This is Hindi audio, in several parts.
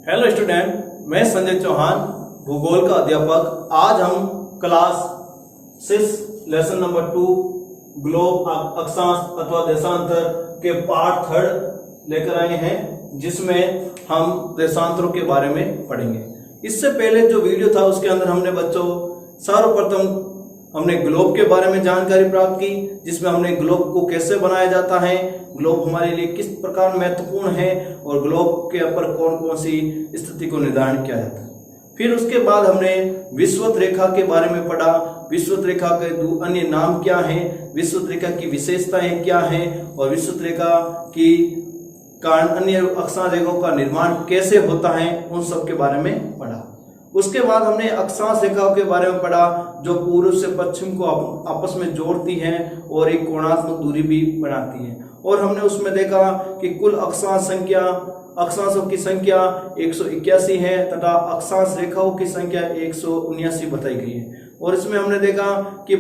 हेलो स्टूडेंट, मैं संजय चौहान, भूगोल का अध्यापक। आज हम क्लास 6 लेसन नंबर 2 ग्लोब अक्षांश अथवा देशांतर के पार्ट 3 लेकर आए हैं, जिसमें हम देशांतरों के बारे में पढ़ेंगे। इससे पहले जो वीडियो था उसके अंदर हमने बच्चों सर्वप्रथम हमने ग्लोब के बारे में जानकारी प्राप्त की, जिसमें हमने ग्लोब को कैसे बनाया जाता है, ग्लोब हमारे लिए किस प्रकार महत्वपूर्ण है और ग्लोब के ऊपर कौन कौन सी स्थिति को निर्धारण किया जाता है। फिर उसके बाद हमने विषुवत रेखा के बारे में पढ़ा। विषुवत रेखा के दो अन्य नाम क्या हैं, विषुवत रेखा की विशेषताएं क्या हैं और विषुवत रेखा की कारण अन्य अक्षांश रेखाओं का निर्माण कैसे होता है, उन सब के बारे में पढ़ा। उसके बाद हमने अक्षांश रेखाओं के बारे में पढ़ा, जो पूर्व से पश्चिम को आपस में जोड़ती हैं और एक कोणात्मक दूरी भी बनाती हैं। और हमने उसमें देखा कि कुल अक्षांशों की संख्या 181 है तथा अक्षांश रेखाओं की संख्या 179 बताई गई है। और इसमें हमने देखा कि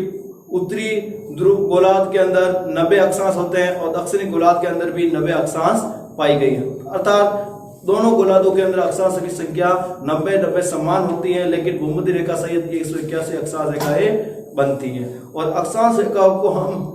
उत्तरी ध्रुव गोलार्ध के अंदर 90 अक्षांश होते हैं और दक्षिणी गोलार्ध के अंदर भी 90 अक्षांश पाई गई है। अर्थात दोनों गोलार्धों के अंदर अक्षांशों की संख्या 90 समान होती है, लेकिन भूमध्य रेखा सहित 181 अक्षांश रेखाएं बनती हैं। और अक्षांश रेखाओं को हम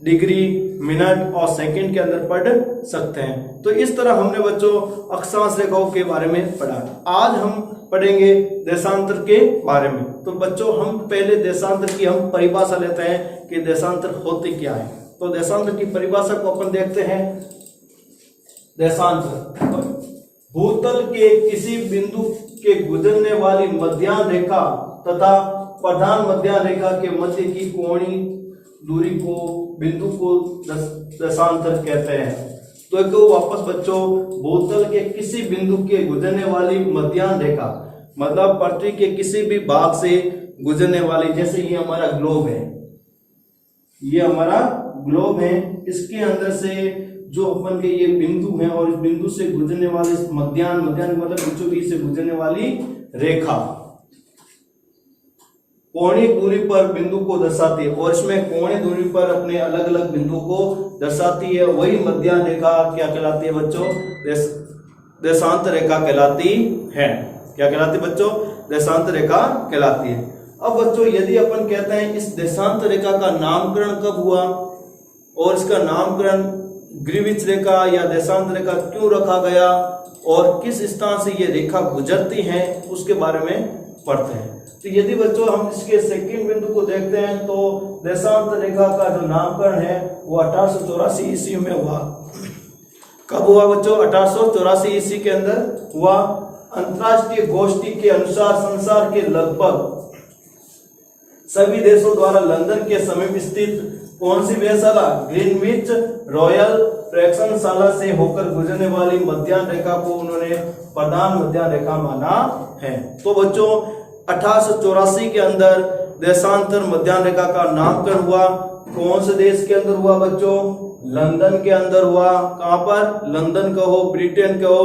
डिग्री, मिनट और सेकंड के अंदर पढ़ सकते हैं। तो इस तरह हमने बच्चों अक्षांश रेखाओं के बारे में पढ़ा। आज हम पढ़ेंगे देशांतर के बारे में। तो बच्चों हम पहले देशांतर की हम परिभाषा लेते हैं कि देशांतर होते क्या है। तो देशांतर की परिभाषा को अपन देखते हैं। देशांतर भूतल के किसी बिंदु के गुजरने वाली मध्याह्न रेखा तथा प्रधान मध्याह्न रेखा के मध्य की कोणीय दूरी को बिंदु को देशांतर कहते हैं। तो एक वापस बच्चों, भूतल के किसी बिंदु के गुजरने वाली मध्याह्न रेखा मतलब पृथ्वी के किसी भी भाग से गुजरने वाली, जैसे ये हमारा ग्लोब है, ये हमारा ग्लोब है, इसके अंदर से जो अपन के ये बिंदु है और इस बिंदु से गुजरने वाली मध्याह्न मतलब बीचों बीच से गुजरने वाली रेखा कोणीय दूरी पर बिंदु को दर्शाती है। और इसमें कोणीय दूरी पर अपने अलग अलग बिंदु को दर्शाती है। वही मध्याह्न रेखा क्या कहलाती है बच्चों? देशांतर रेखा कहलाती है। क्या कहलाती है बच्चों? देशांतर रेखा कहलाती है। अब बच्चों यदि अपन कहते हैं इस देशांतर रेखा का नामकरण कब हुआ और इसका नामकरण ग्रीविच रेखा या देशांतर रेखा क्यों रखा गया और किस स्थान से ये रेखा गुजरती है, उसके बारे में पढ़ते हैं। तो यदि बच्चों हम इसके सेकंड बिंदु को देखते हैं तो देशांतर रेखा का जो नामकरण है वो 1884 ईस्वी में हुआ। कब हुआ बच्चों? 1884 ईस्वी के अंदर हुआ। अंतरराष्ट्रीय गोष्ठी के अनुसार संसार के लगभग सभी देशों द्वारा लंदन के समीप स्थित कौन सी वेधशाला? ग्रीनविच रॉयल प्रेक्षणशाला से होकर गुजरने वाली मध्याह्न रेखा को उन्होंने प्रधान मध्याह्न रेखा माना है। तो बच्चों 1884 के अंदर देशांतर मध्याह्न रेखा का नामकरण हुआ। कौन से देश के अंदर हुआ बच्चों? लंदन के अंदर हुआ। कहां पर? लंदन कहो, ब्रिटेन कहो,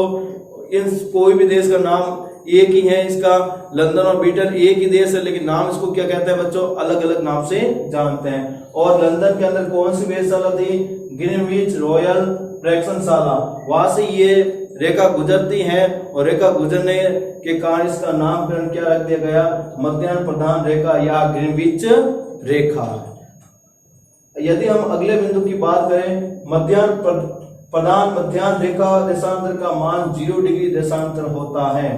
इन कोई भी देश का नाम एक ही है। इसका लंदन और ब्रिटेन एक ही देश है, लेकिन नाम इसको क्या कहते हैं बच्चों? अलग अलग नाम से जानते हैं। और लंदन के अंदर कौन सी वेधशाला थी? ग्रीनविच रॉयल प्रेक्षणशाला। वहां से ये रेखा गुजरती है और रेखा गुजरने के कारण इसका नामकरण क्या रख दिया गया? मध्याह्न प्रधान रेखा या ग्रीनविच रेखा। यदि हम अगले बिंदु की बात करें, मध्याह्न प्रधान मध्याह्न रेखा देशांतर का मान 0 डिग्री देशांतर होता है।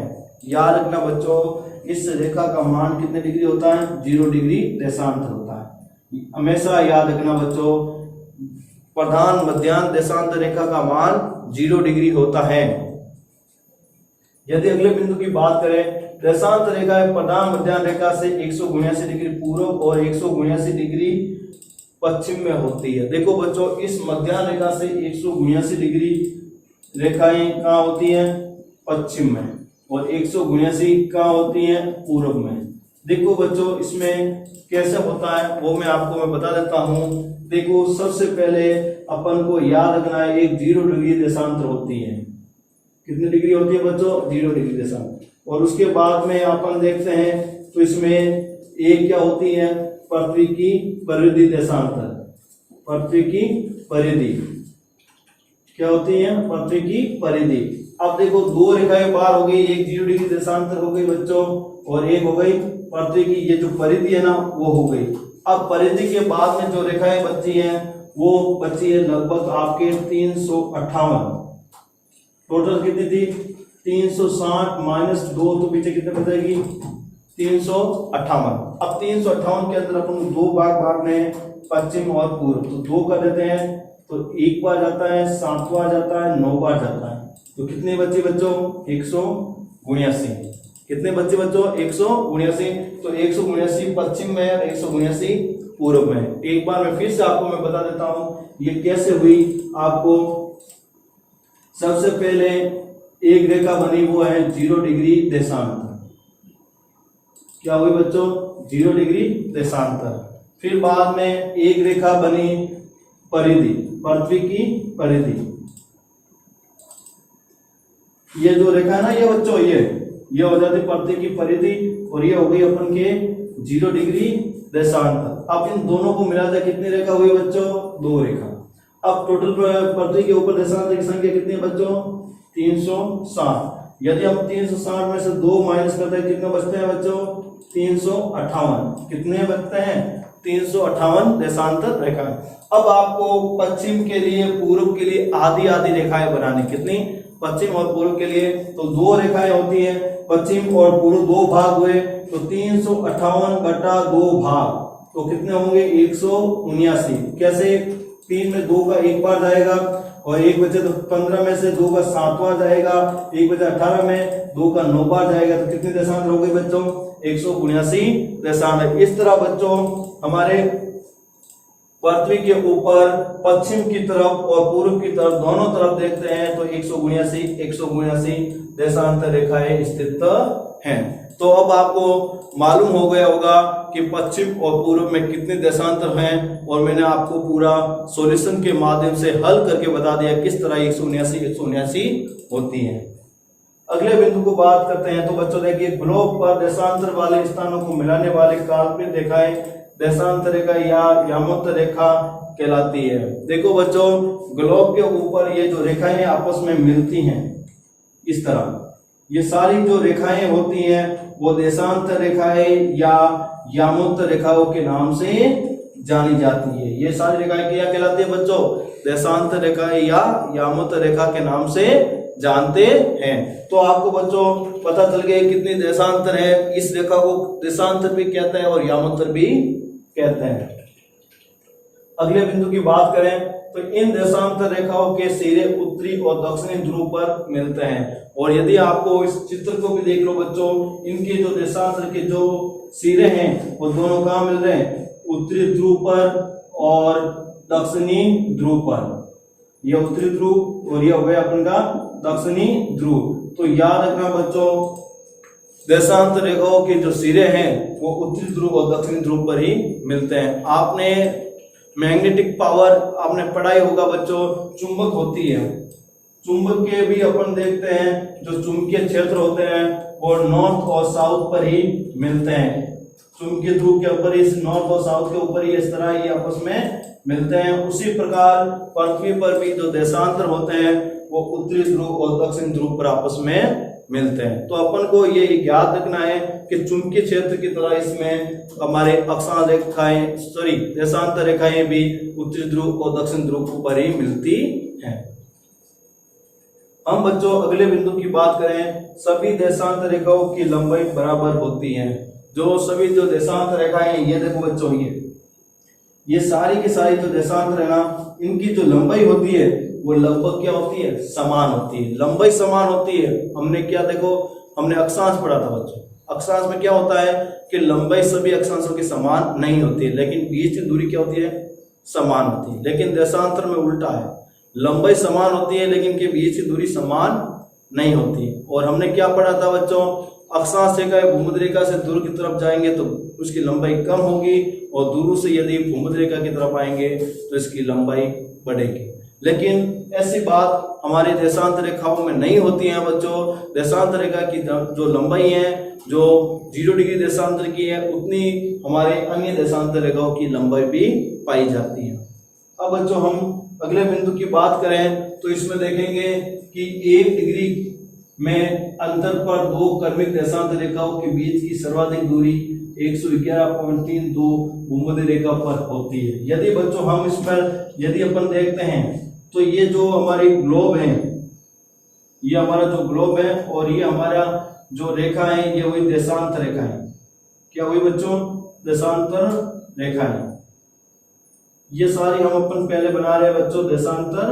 याद रखना बच्चों, इस रेखा का मान कितने डिग्री होता है? 0 डिग्री देशांतर होता है। हमेशा याद रखना बच्चों, प्रधान मध्याह्न देशांतर रेखा का मान 0 डिग्री होता है। यदि अगले बिंदु की बात करें, देशांतर रेखा प्रधान मध्याह्न रेखा से 179 डिग्री पूर्व और 179 डिग्री पश्चिम में होती है। देखो बच्चों, इस मध्याह्न रेखा से 179 डिग्री रेखाएं कहाँ होती हैं? पश्चिम में। और 179 कहाँ होती हैं? पूर्व में। देखो बच्चों, इसमें कैसे होता है वो मैं आपको बता देता हूँ। देखो, सबसे पहले अपन को याद रखना है, एक 0 डिग्री देशांतर होती है। कितनी डिग्री होती है बच्चों? 0 डिग्री देशांतर। और उसके बाद में अपन देखते हैं तो इसमें एक क्या होती है? पृथ्वी की परिधि देशांतर। पृथ्वी की परिधि क्या होती है? पृथ्वी की परिधि। अब देखो दो रेखाएं पार हो गई, एक 0 डिग्री देशांतर हो गई बच्चों, और एक हो गई पृथ्वी की ये जो परिधि है ना वो हो गई। अब परिधि के बाद में जो रेखाएं बची हैं वो बची है लगभग आपके 358। टोटल कितनी थी 360 माइनस 2, तो पीछे कितने बचेगी 358। अब 358 के अंदर अपन दो भाग बांटने हैं, पश्चिम और पूर्व, तो 2 कर देते हैं, तो 1 बार जाता है, 7 बार जाता है, 9 बार जाता है, तो कितने बच्चे बच्चों 179। कितने बच्चे बच्चों 179। तो 179 पश्चिम में है, 179 पूर्व में। एक बार मैं फिर से आपको मैं बता देता हूं ये कैसे हुई आपको। सबसे पहले एक रेखा बनी वो है 0 डिग्री देशांतर। क्या हुई बच्चों 0 डिग्री देशांतर। फिर बाद में एक रेखा बनी परिधि, पृथ्वी की परिधि। ये जो रेखा है ना ये बच्चों ये हो जाती पृथ्वी की परिधि, और ये हो गई अपन के 0 डिग्री देशांतर। अब इन दोनों को मिला जाए कितनी रेखा हुई बच्चों 2 रेखा। अब टोटल पृथ्वी के ऊपर देशांतर की संख्या कितनी है बच्चों 360। यदि हम 360 में से 2 माइनस करते हैं कितने बचते हैं बच्चों 358। कितने बचते हैं 358 देशांतर रेखाएं। अब आपको पश्चिम के लिए पूर्व के लिए आधी आधी रेखाएं बनानी, कितनी पश्चिम और पूर्व के लिए, तो 2 रेखाएं होती हैं, पश्चिम और पूर्व 2 भाग हुए, तो 358 बटा 2 भाग, तो कितने होंगे 179। कैसे 3 में 2 का 1 बार जाएगा, और 1 बचे तो 15 में से 2 का 7 बार जाएगा, 1 बचे 18 में 2 का 9 बार जाएगा, तो कितने देशांतर हो गए बच्चों 179 देशांतर। इस तरह बच्चों हमारे पृथ्वी के ऊपर पश्चिम की तरफ और पूर्व की तरफ दोनों तरफ देखते हैं तो 179 देशांतर रेखाएं स्थित हैं। तो अब आपको मालूम हो गया होगा कि पश्चिम और पूर्व में कितने देशांतर हैं, और मैंने आपको पूरा सॉल्यूशन के माध्यम से हल करके बता दिया किस तरह 179 होती हैं। अगले बिंदु को बात करते हैं। तो बच्चों देखिए ग्लोब पर देशांतर वाले स्थानों को मिलाने वाले काल्पनिक रेखाएं देशांतर रेखा या यामोत्तर रेखा कहलाती है। देखो बच्चों ग्लोब के ऊपर ये जो रेखाएं आपस में मिलती हैं इस तरह, ये सारी जो रेखाएं होती हैं वो देशांतर रेखाएं या यामोत्तर रेखाओं के नाम से जानी जाती है। ये सारी रेखाएं क्या कहलाती है बच्चों देशांतर रेखाएं या यामोत्तर रेखा के नाम से जानते हैं। तो आपको बच्चों पता चल गया कितनी देशांतर है, इस रेखा को देशांतर भी कहते हैं और यामोत्तर भी कहते हैं। अगले बिंदु की बात करें तो इन देशांतर रेखाओं के सिरे उत्तरी और दक्षिणी ध्रुव पर मिलते हैं। और यदि आपको इस चित्र को भी देख लो बच्चों, इनके जो देशांतर के जो सिरे हैं वो दोनों कहाँ मिल रहे हैं उत्तरी ध्रुव पर और दक्षिणी ध्रुव पर। यह उत्तरी ध्रुव और यह हो गया अपन का दक्षिणी ध्रुव। तो याद रखना बच्चों देशांतर रेखाओं के जो सिरे हैं वो उत्तरी ध्रुव और दक्षिणी ध्रुव पर ही मिलते हैं। आपने मैग्नेटिक पावर आपने पढ़ाई होगा बच्चों, चुंबक होती है, चुंबक के भी अपन देखते हैं जो चुंबकीय क्षेत्र होते हैं वो नॉर्थ और साउथ पर ही मिलते हैं। चुंबकीय ध्रुव के ऊपर इस नॉर्थ और साउथ के ऊपर ही इस तरह ये आपस में मिलते हैं। उसी प्रकार पृथ्वी पर भी जो देशांतर होते हैं वो उत्तरी ध्रुव और दक्षिण ध्रुव पर आपस में मिलते हैं। तो अपन को ये याद रखना है कि चुंबकीय क्षेत्र की तरह इसमें हमारे अक्षांश रेखाएं देशांतर रेखाएं भी उत्तरी ध्रुव और दक्षिण ध्रुव पर ही मिलती हैं। हम बच्चों अगले बिंदु की बात करें, सभी देशांतर रेखाओं की लंबाई बराबर होती है। जो सभी जो देशांतर रेखाएं ये देखो बच्चों ये सारी की सारी जो देशांतर है ना इनकी जो लंबाई होती है वो लगभग क्या होती है समान होती है, लंबाई समान होती है। हमने क्या देखो हमने अक्षांश पढ़ा था बच्चों, अक्षांश में क्या होता है कि लंबाई सभी अक्षांशों की समान नहीं होती है लेकिन बीच की दूरी क्या होती है समान होती है। लेकिन देशांतर में उल्टा है, लंबाई समान होती है लेकिन के बीच की दूरी समान नहीं होती। और हमने क्या पढ़ा था बच्चों, अक्षांश रेखा भूमध्य रेखा से दूर की तरफ जाएंगे तो उसकी लंबाई कम होगी और दूर से यदि भूमध्य रेखा की तरफ आएंगे तो इसकी लंबाई बढ़ेगी। लेकिन ऐसी बात हमारे देशांतर रेखाओं में नहीं होती है बच्चों। देशांतर रेखा की जो लंबाई है जो 0 डिग्री देशांतर की है उतनी हमारे अन्य देशांतर रेखाओं की लंबाई भी पाई जाती है। अब बच्चों हम अगले बिंदु की बात करें तो इसमें देखेंगे कि 1 डिग्री में अंतर पर दो क्रमिक देशांतर रेखाओं के बीच की सर्वाधिक दूरी 111.32 भूमध्य रेखा पर होती है। यदि बच्चों हम इस पर यदि अपन देखते हैं तो ये जो हमारी ग्लोब है, ये हमारा जो ग्लोब है और ये हमारा जो रेखा है, ये वही देशांतर रेखा है। क्या हुई बच्चों? देशांतर रेखा है। ये सारी हम अपन पहले बना रहे हैं बच्चों देशांतर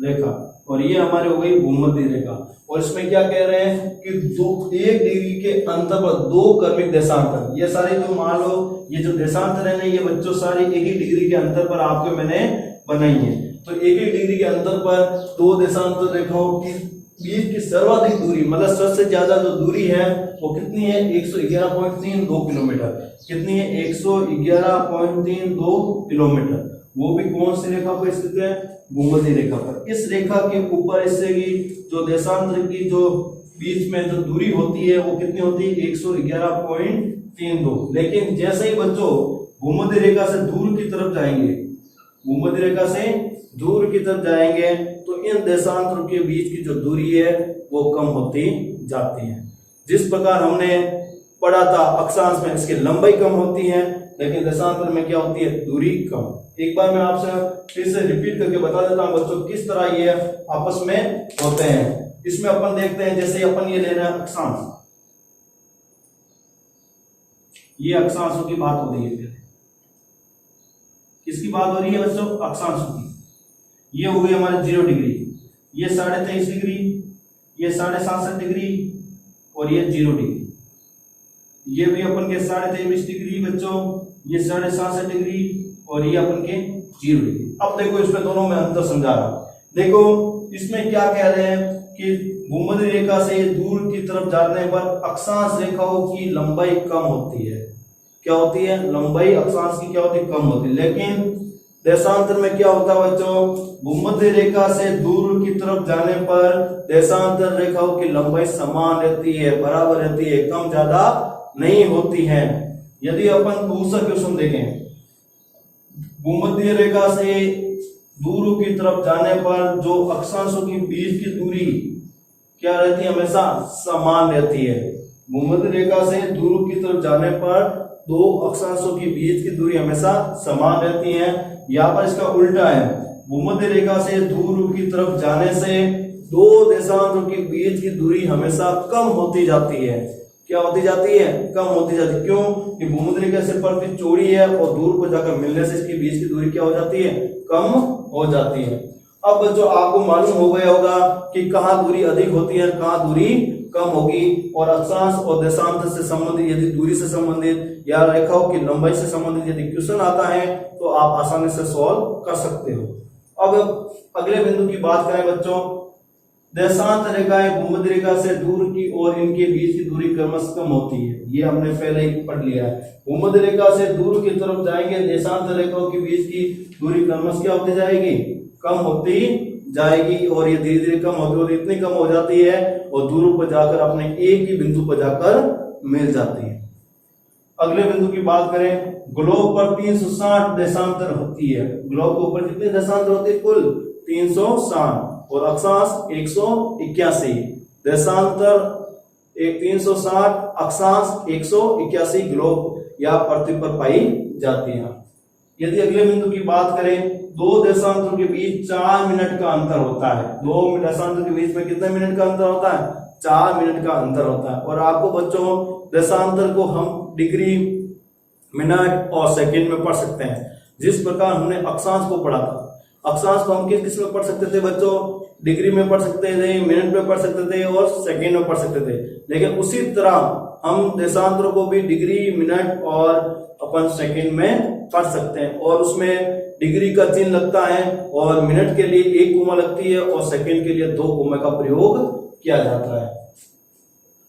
रेखा, और ये हमारे हो गई भूमध्य रेखा। और इसमें क्या कह रहे हैं कि 1 डिग्री के अंतर पर दो क्रमिक देशांतर, ये सारे जो मान लो ये जो देशांतर है ना, ये बच्चों सारी 1 डिग्री के अंतर पर आपके मैंने बनाई है। तो 1 डिग्री के अंतर पर दो देशांतर रेखाओं की बीच की सर्वाधिक दूरी, मतलब सबसे ज्यादा जो दूरी है वो कितनी है? 111.32 किलोमीटर। कितनी है? 111.32 किलोमीटर। वो भी कौन सी रेखा पर स्थित है? भूमध्य रेखा पर। इस रेखा के ऊपर इससे की जो देशांतर की जो बीच में जो दूरी होती है वो कितनी होती है? 111.32। लेकिन जैसे ही बच्चों भूमध्य रेखा से दूर की तरफ जाएंगे, भूमध्य रेखा से दूर की तरफ जाएंगे तो इन देशांतरों के बीच की जो दूरी है वो कम होती जाती है। जिस प्रकार हमने पढ़ा था अक्षांश में इसकी लंबाई कम होती है, लेकिन देशांतर में क्या होती है? दूरी कम। एक बार मैं आपसे फिर से रिपीट करके बता देता हूं बच्चों किस तरह ये आपस में होते हैं। इसमें अपन देखते हैं, जैसे अपन ये ले रहे हैं अक्षांश, ये अक्षांशों की बात हो रही है। किसकी बात हो रही है बच्चों? अक्षांशों की। ये हो गई हमारे 0 डिग्री, ये 23.5 डिग्री, ये 67.5 डिग्री और ये 0 डिग्री। ये भी अपन के 23.5 डिग्री बच्चों, ये 67.5 डिग्री और ये अपन के 0 डिग्री। अब देखो इसमें दोनों में अंतर समझा रहा हूं। देखो इसमें क्या कह रहे हैं कि भूमध्य रेखा से दूर की तरफ जाने पर अक्षांश रेखाओं की लंबाई कम होती है। क्या होती है? लंबाई अक्षांश की क्या होती है? कम होती है। लेकिन देशांतर में क्या होता है बच्चों? भूमध्य रेखा से दूर की तरफ जाने पर देशांतर रेखाओं की लंबाई समान रहती है, बराबर रहती है, कम ज्यादा नहीं होती है। यदि अपन दूसरा क्वेश्चन देखें, भूमध्य रेखा से दूर की तरफ जाने पर जो अक्षांशों के बीच की दूरी क्या रहती है? हमेशा समान रहती है। भूमध्य रेखा से दूर की तरफ जाने पर दो अक्षांशों के बीच की दूरी हमेशा समान रहती है। यहाँ पर इसका उल्टा है, भूमध्य रेखा से दूर की तरफ जाने से दो देशांतरों के बीच की दूरी हमेशा कम होती जाती है। क्या होती जाती है? कम होती जाती है। क्यों? कि भूमध्य रेखा से पृथ्वी चौड़ी है और दूर पर जाकर मिलने से इसके बीच की दूरी क्या हो जाती है? कम हो जाती है। अब जो आपको मालूम हो गया होगा कि कहाँ दूरी अधिक होती है, कहाँ दूरी कम होगी। और अक्षांश और देशांतर से संबंधित यदि दूरी से संबंधित या रेखाओं की लंबाई से संबंधित यदि क्वेश्चन आता है तो आप आसानी से सॉल्व कर सकते हो। अब अगले बिंदु की बात करें बच्चों, देशांतर रेखाएं भूमध्य रेखा से दूर की और इनके बीच की दूरी क्रमशः कम होती है। ये हमने पहले ही पढ़ लिया है। भूमध्य रेखा से दूर की तरफ जाएंगे, देशांतर रेखाओं के बीच की दूरी क्रमशः क्या होती जाएगी? कम होती जाएगी। और ये धीरे धीरे कम होती और इतनी कम हो जाती है और दूर पर जाकर अपने एक ही बिंदु पर जाकर मिल जाती है। अगले बिंदु की बात करें, ग्लोब पर 360 देशांतर होती है। ग्लोब के ऊपर कितने देशांतर होते हैं? कुल 360 और अक्षांश 181। देशांतर 360, अक्षांश 181 ग्लोब या पृथ्वी पर पाई जाती है। यदि अगले बिंदु की बात करें, दो देशांतरों के बीच 4 मिनट का अंतर होता है। दो देशांतरों के बीच में कितने मिनट का अंतर होता है? 4 मिनट का अंतर होता है। और आपको बच्चों देशांतर को हम डिग्री, मिनट और सेकंड में पढ़ सकते हैं। जिस प्रकार हमने अक्षांश को पढ़ा था, अक्षांश को हम किस में पढ़ सकते थे बच्चों? डिग्री में पढ़ सकते थे, मिनट में पढ़ सकते थे और सेकंड में पढ़ सकते थे। लेकिन उसी तरह हम देशांतरों को भी डिग्री, मिनट और अपन सेकंड में पढ़ सकते हैं। और उसमें डिग्री का चिन्ह लगता है और मिनट के लिए 1 कोमा लगती है और सेकंड के लिए 2 कोमा का प्रयोग किया जाता है।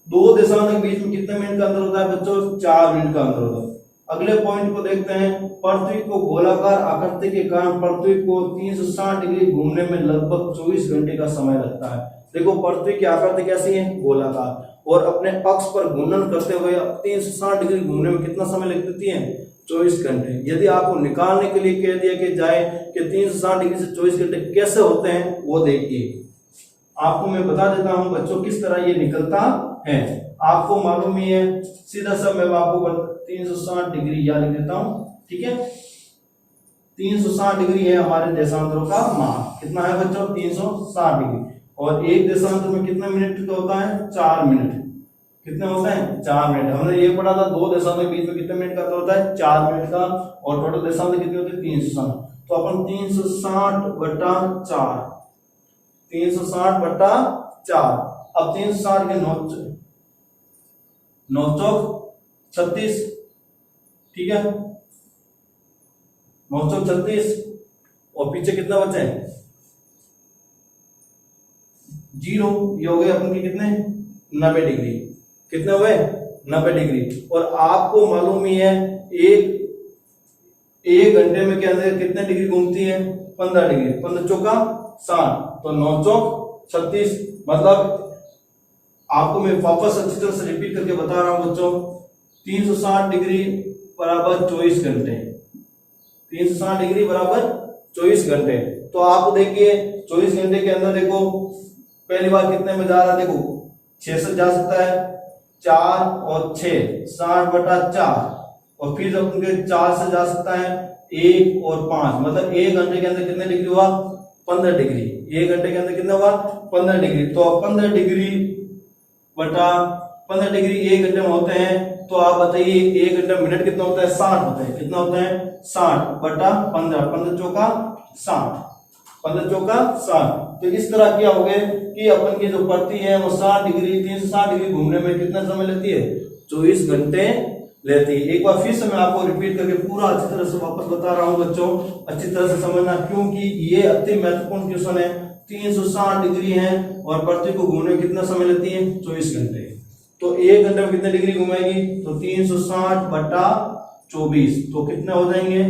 दो देशांतरों के बीच में कितने मिनट का अंतर होता है बच्चों? 4 मिनट का अंतर होता है। अगले पॉइंट को देखते हैं, पृथ्वी को गोलाकार आकृति के कारण पृथ्वी को 360 डिग्री घूमने में लगभग 24 घंटे का समय लगता है। देखो पृथ्वी की आकृति कैसी है? गोलाकार। और अपने अक्ष पर घूर्णन करते हुए 360 डिग्री घूमने में कितना समय लगती है? 24 घंटे। यदि आपको निकालने के लिए कह दिया कि जाए कि 360 डिग्री से 24 घंटे कैसे होते हैं, वो देखिए। आपको मैं बता देता हूं बच्चों किस तरह ये निकलता है। आपको मालूम ही है, सीधा सा मैं आपको 360 डिग्री या लिख देता हूं, ठीक है। 360 डिग्री है हमारे देशांतरों का मान। कितना है बच्चों? 360 डिग्री। और एक देशांतर में कितने मिनट का होता है? 4 मिनट। कितने होता है? 4 मिनट। हमने ये पढ़ा था दो देशांतर के बीच में कितने मिनट का होता है? 4 मिनट का। और टोटल देशांतर कितने होते हैं? 360। तो अपन 360/4, 360/4। अब 360 के 9 चौक 36, ठीक है, 9 चौक 36। और पीछे कितना बचा है? 0। ये हो गए अपन के कितने? 90 डिग्री। कितने हुए? 90 डिग्री। और आपको मालूम ही है एक घंटे में के अंदर कितने डिग्री घूमती है? 15 डिग्री। 15 चौका 60, तो 9 चौक 36। मतलब आपको मैं वापस अच्छी तरह से रिपीट करके बता रहा हूं बच्चों, 360 डिग्री बराबर 24 घंटे। 360 डिग्री बराबर 24 घंटे। तो आप देखिए 24 घंटे के अंदर देखो पहली बार कितने में जा रहा है? देखो 6 से जा सकता है, 4 और 6 60/4। और फिर अपने 4 से जा सकता है 1 और 5। मतलब 1 घंटे के अंदर कितने डिग्री हुआ? 15 डिग्री। 1 घंटे के अंदर कितना हुआ? 15 डिग्री। तो 15 डिग्री बटा 15 डिग्री 1 घंटे में होते हैं। तो आप बताइए 1 घंटे मिनट कितना होता है? 60 होता है। कितना होता है? 60/15। 15 चौका 60, 15 चौका 60। तो इस तरह क्या हो गए कि अपन की जो पड़ती है वो 60 डिग्री, 360 डिग्री घूमने में कितना समय लेती है? 24 घंटे लेती है। एक बार फिर से मैं आपको रिपीट करके पूरा अच्छी तरह से वापस बता रहा हूं बच्चों, अच्छी तरह से समझना, क्योंकि ये अति महत्वपूर्ण क्वेश्चन है। 360 डिग्री है और पृथ्वी को घूमने में कितना समय लेती है? 24 घंटे। तो 1 घंटे में कितने डिग्री घुमाएगी? तो 360/24। तो कितने हो जाएंगे?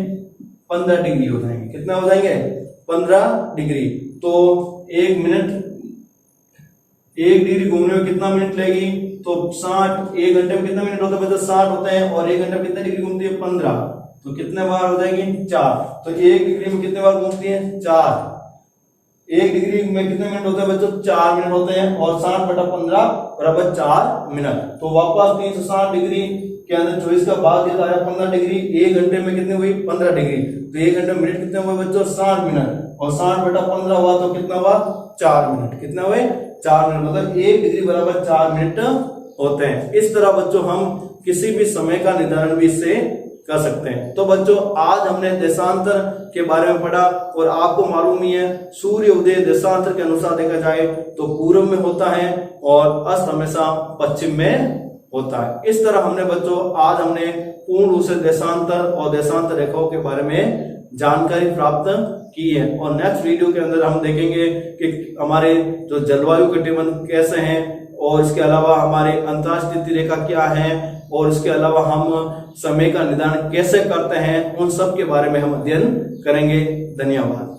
15 डिग्री हो जाएंगे। कितना हो जाएंगे? 15 डिग्री। तो 1 मिनट, 1 डिग्री घूमने में कितना मिनट लेगी? तो 60। 1 घंटे में कितने मिनट होते हैं? 60 होते हैं। और 1 घंटे में कितने डिग्री घूमती है? 15। तो कितने बार हो जाएगी? 4। तो 1 डिग्री में कितने बार घूमती है? 4। 1 डिग्री में कितने मिनट होते हैं बच्चों? 4 मिनट होते हैं। और 60/15 बराबर 4 मिनट। तो वापस 360 डिग्री के अंदर 24 का भाग दिया है 15 डिग्री। 1 घंटे में कितनी हुई? 15 डिग्री। तो 1 घंटे में मिनट कितने हुए बच्चों? 60 मिनट। और 60/15 हुआ तो कितना हुआ? 4 मिनट। कितना हुए? 4 मिनट। मतलब 1 डिग्री बराबर 4 मिनट होते हैं। इस तरह बच्चों हम किसी भी समय का निर्धारण भी इससे कर सकते हैं। तो बच्चों आज हमने देशांतर के बारे में पढ़ा। और आपको मालूम ही है सूर्य उदय देशांतर के अनुसार देखा जाए तो पूर्व में होता है और अस्त हमेशा पश्चिम में होता है। इस तरह हमने बच्चों आज हमने पूर्ण रूप से देशांतर और देशांतर रेखाओं के बारे में जानकारी प्राप्त की है। और नेक्स्ट वीडियो के अंदर हम देखेंगे कि हमारे जो जलवायु कटिबंध कैसे हैं, और इसके अलावा हमारे अंतर्राष्ट्रीय रेखा क्या है, और इसके अलावा हम समय का निर्धारण कैसे करते हैं, उन सब के बारे में हम अध्ययन करेंगे। धन्यवाद।